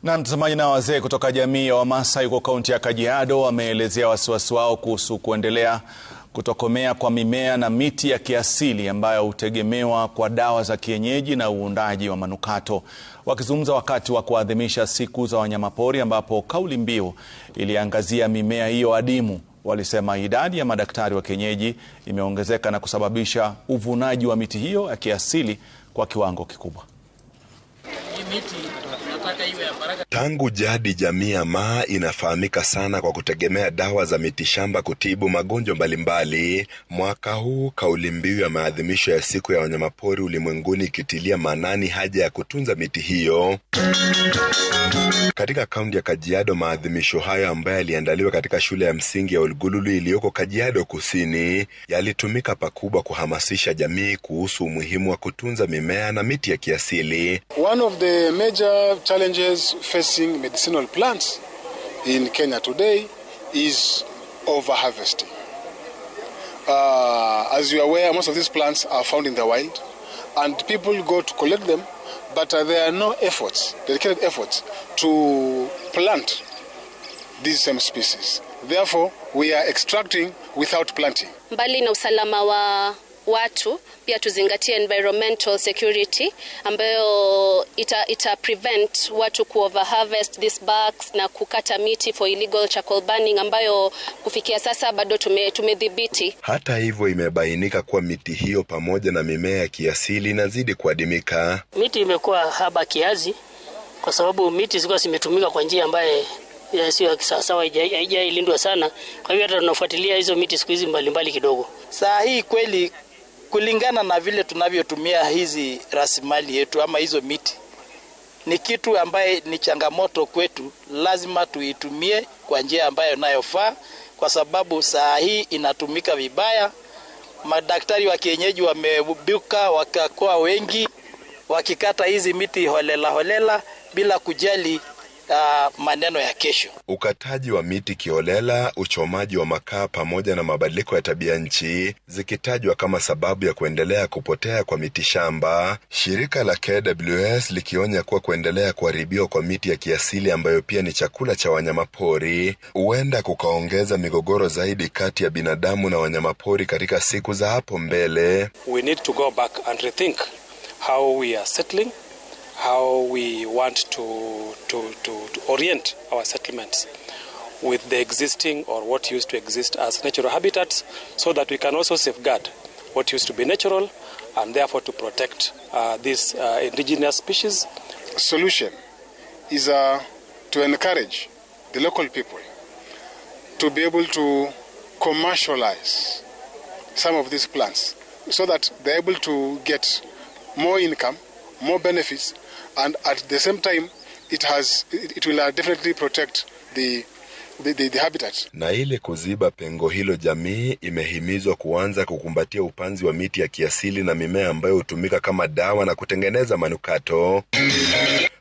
Na mtazamaji, na wazee kutoka jamii ya Wamasai huko kaunti ya Kajiado wameelezea wasiwasi wao kuhusu kuendelea kutokomea kwa mimea na miti ya kiasili ambayo hutegemewa kwa dawa za kienyeji na uundaji wa manukato. Wakizungumza wakati wa kuadhimisha siku za wanyamapori ambapo kauli mbiu iliangazia mimea hiyo adimu, walisema idadi ya madaktari wa kienyeji imeongezeka na kusababisha uvunaji wa miti hiyo ya kiasili kwa kiwango kikubwa. Tangu jadi jamii ya Maa inafahamika sana kwa kutegemea dawa za mitishamba kutibu magonjwa mbalimbali. Mwaka huu kauli mbiu ya maadhimisho ya siku ya wanyamapori ulimwenguni ikitilia maanani haja ya kutunza miti hiyo. Katika kaunti ya Kajiado, maadhimisho hayo ambayo yaliandaliwa katika shule ya msingi ya Olgululu iliyoko Kajiado Kusini yalitumika pakubwa kuhamasisha jamii kuhusu umuhimu wa kutunza mimea na miti ya kiasili. One of the major challenges facing medicinal plants in Kenya today is overharvesting. As you are aware, most of these plants are found in the wild and people go to collect them, but there are no efforts, dedicated efforts to plant these same species. Therefore, we are extracting without planting. Mbali na usalama wa watu, pia tuzingatie environmental security ambayo ita prevent watu ku overharvest these barks na kukata miti for illegal charcoal burning ambayo kufikia sasa bado tumedhibiti. Hata hivyo, imebainika kuwa miti hiyo pamoja na mimea ya kiasili inazidi kuadimika. Miti imekuwa haba kiasi kwa sababu miti zilikuwa zimetumika kwa njia ambayo sio sawa, haijailindwa sana. Kwa hivyo hata tunafuatilia hizo miti siku hizi mbalimbali kidogo. Saa hii kweli kulingana na vile tunavyotumia hizi rasilimali yetu ama hizo miti, ni kitu ambaye ni changamoto kwetu. Lazima tuitumie kwa njia ambayo inayofaa, kwa sababu saa hii inatumika vibaya. Madaktari wa kienyeji wamebuka wakakuwa wengi wakikata hizi miti holela bila kujali maneno ya kesho. Ukataji wa miti kiholela, uchomaji wa makaa pamoja na mabadiliko ya tabia nchi zikitajwa kama sababu ya kuendelea kupotea kwa miti shamba. Shirika la KWS likionya kuwa kuendelea kuharibiwa kwa miti ya kiasili ambayo pia ni chakula cha wanyamapori huenda kukaongeza migogoro zaidi kati ya binadamu na wanyamapori katika siku za hapo mbele. We need to go back and rethink how we are settling, how we want to orient our settlements with the existing or what used to exist as natural habitats, so that we can also safeguard what used to be natural and therefore to protect these indigenous species. Solution is to encourage the local people to be able to commercialize some of these plants so that they're able to get more income, more benefits, and at the same time it will definitely protect the habitat. Na ili kuziba pengo hilo, jamii imehimizwa kuanza kukumbatia upanzi wa miti ya kiasili na mimea ambayo hutumika kama dawa na kutengeneza manukato.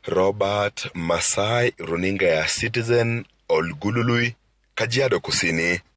Robert Masai, runinga ya Citizen, Olgululu, Kajiado Kusini.